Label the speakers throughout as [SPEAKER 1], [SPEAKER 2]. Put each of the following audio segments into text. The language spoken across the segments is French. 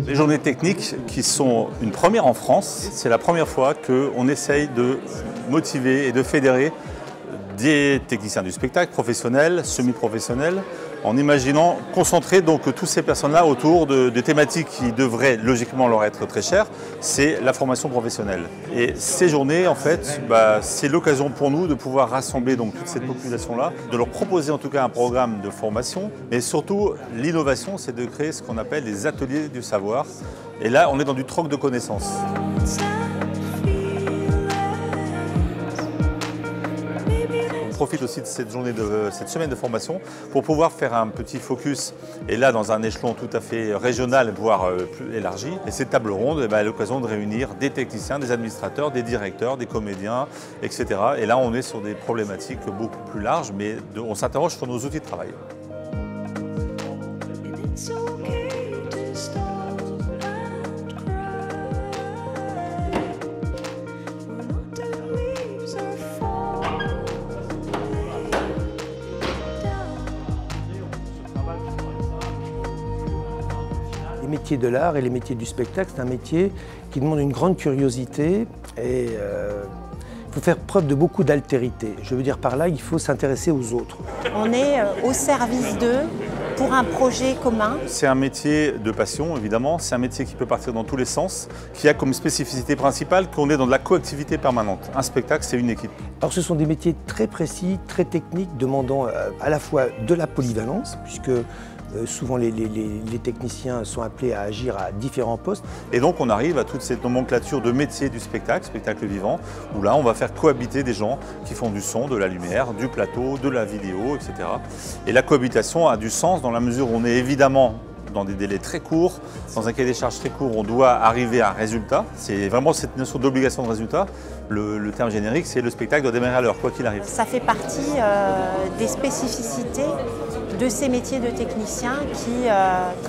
[SPEAKER 1] Les journées techniques qui sont une première en France, c'est la première fois qu'on essaye de motiver et de fédérer des techniciens du spectacle, professionnels, semi-professionnels, en imaginant concentrer donc toutes ces personnes-là autour de thématiques qui devraient logiquement leur être très chères, c'est la formation professionnelle. Et ces journées, en fait, c'est l'occasion pour nous de pouvoir rassembler donc toute cette population-là, de leur proposer en tout cas un programme de formation, mais surtout l'innovation, c'est de créer ce qu'on appelle des ateliers du savoir. Et là, on est dans du troc de connaissances. On profite aussi de cette semaine de formation pour pouvoir faire un petit focus, et là dans un échelon tout à fait régional, voire plus élargi. Et cette table ronde est l'occasion de réunir des techniciens, des administrateurs, des directeurs, des comédiens, etc. Et là on est sur des problématiques beaucoup plus larges, mais on s'interroge sur nos outils de travail.
[SPEAKER 2] Les métiers de l'art et les métiers du spectacle, c'est un métier qui demande une grande curiosité et il faut faire preuve de beaucoup d'altérité. Je veux dire par là, il faut s'intéresser aux autres.
[SPEAKER 3] On est au service d'eux pour un projet commun.
[SPEAKER 1] C'est un métier de passion, évidemment. C'est un métier qui peut partir dans tous les sens, qui a comme spécificité principale qu'on est dans de la coactivité permanente. Un spectacle, c'est une équipe.
[SPEAKER 2] Alors ce sont des métiers très précis, très techniques, demandant à la fois de la polyvalence, puisque souvent les techniciens sont appelés à agir à différents postes.
[SPEAKER 1] Et donc on arrive à toute cette nomenclature de métiers du spectacle, spectacle vivant, où là on va faire cohabiter des gens qui font du son, de la lumière, du plateau, de la vidéo, etc. Et la cohabitation a du sens dans la mesure où on est évidemment dans des délais très courts, dans un cahier des charges très court, on doit arriver à un résultat. C'est vraiment cette notion d'obligation de résultat. Le terme générique, c'est le spectacle doit démarrer à l'heure, quoi qu'il arrive.
[SPEAKER 3] Ça fait partie des spécificités de ces métiers de techniciens qui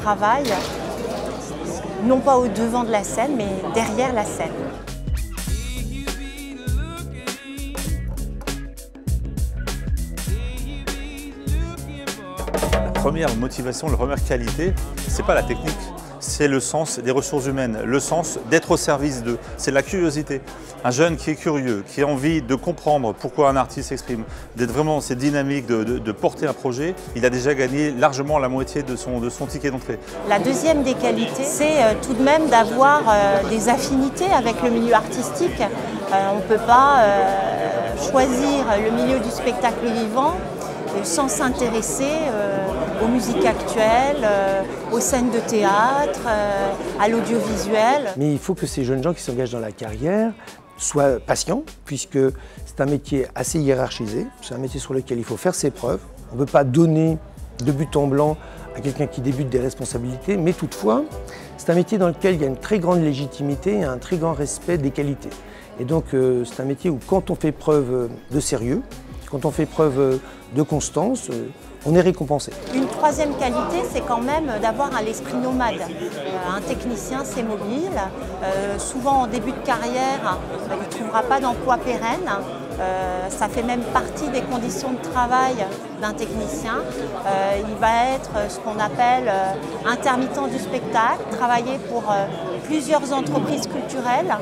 [SPEAKER 3] travaillent non pas au devant de la scène, mais derrière la scène.
[SPEAKER 1] La première motivation, la première qualité, c'est pas la technique, c'est le sens des ressources humaines, le sens d'être au service d'eux, c'est la curiosité. Un jeune qui est curieux, qui a envie de comprendre pourquoi un artiste s'exprime, d'être vraiment dans cette dynamique de porter un projet, il a déjà gagné largement la moitié de son ticket d'entrée.
[SPEAKER 3] La deuxième des qualités, c'est tout de même d'avoir des affinités avec le milieu artistique. On ne peut pas choisir le milieu du spectacle vivant sans s'intéresser aux musiques actuelles, aux scènes de théâtre, à l'audiovisuel.
[SPEAKER 2] Mais il faut que ces jeunes gens qui s'engagent dans la carrière soient patients, puisque c'est un métier assez hiérarchisé, c'est un métier sur lequel il faut faire ses preuves. On ne peut pas donner de but en blanc à quelqu'un qui débute des responsabilités, mais toutefois, c'est un métier dans lequel il y a une très grande légitimité et un très grand respect des qualités. Et donc c'est un métier où quand on fait preuve de sérieux, quand on fait preuve de constance, on est récompensé.
[SPEAKER 3] Une troisième qualité, c'est quand même d'avoir un esprit nomade. Un technicien, c'est mobile. Souvent, en début de carrière, il ne trouvera pas d'emploi pérenne. Ça fait même partie des conditions de travail d'un technicien. Il va être ce qu'on appelle intermittent du spectacle, travailler pour plusieurs entreprises culturelles.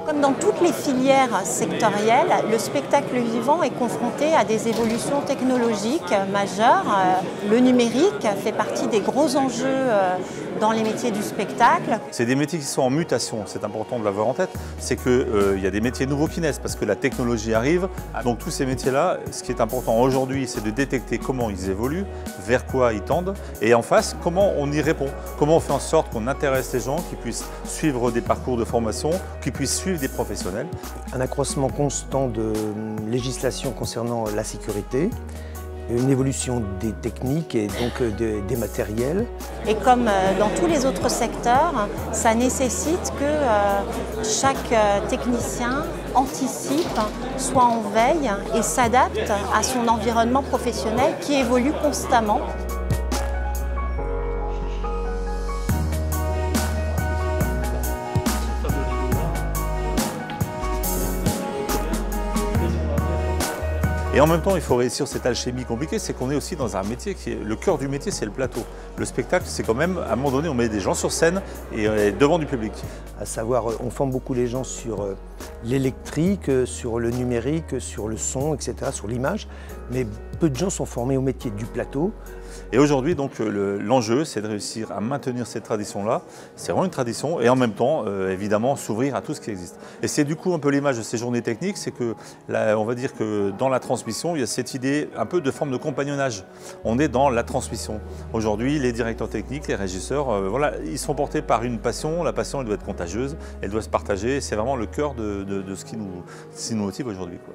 [SPEAKER 3] Comme dans toutes les filières sectorielles, le spectacle vivant est confronté à des évolutions technologiques majeures. Le numérique fait partie des gros enjeux dans les métiers du spectacle.
[SPEAKER 1] C'est des métiers qui sont en mutation, c'est important de l'avoir en tête. C'est qu'il y a des métiers nouveaux qui naissent parce que la technologie arrive. Donc tous ces métiers-là, ce qui est important aujourd'hui, c'est de détecter comment ils évoluent, vers quoi ils tendent, et en face, comment on y répond. Comment on fait en sorte qu'on intéresse les gens, qui puissent suivre des parcours de formation, qui puissent suivre des professionnels.
[SPEAKER 2] Un accroissement constant de législation concernant la sécurité, une évolution des techniques et donc des matériels.
[SPEAKER 3] Et comme dans tous les autres secteurs, ça nécessite que chaque technicien anticipe, soit en veille et s'adapte à son environnement professionnel qui évolue constamment.
[SPEAKER 1] Et en même temps, il faut réussir cette alchimie compliquée, c'est qu'on est aussi dans un métier qui est, le cœur du métier, c'est le plateau. Le spectacle, c'est quand même, à un moment donné, on met des gens sur scène et devant du public.
[SPEAKER 2] À savoir, on forme beaucoup les gens sur l'électrique, sur le numérique, sur le son, etc., sur l'image, mais peu de gens sont formés au métier du plateau.
[SPEAKER 1] Et aujourd'hui, donc, l'enjeu, c'est de réussir à maintenir cette tradition-là. C'est vraiment une tradition et en même temps, évidemment, s'ouvrir à tout ce qui existe. Et c'est du coup un peu l'image de ces journées techniques, c'est que, là, on va dire que dans la transmission, il y a cette idée un peu de forme de compagnonnage. On est dans la transmission. Aujourd'hui, les directeurs techniques, les régisseurs, voilà, ils sont portés par une passion. La passion, elle doit être contagieuse, elle doit se partager. C'est vraiment le cœur de ce qui nous motive aujourd'hui, quoi.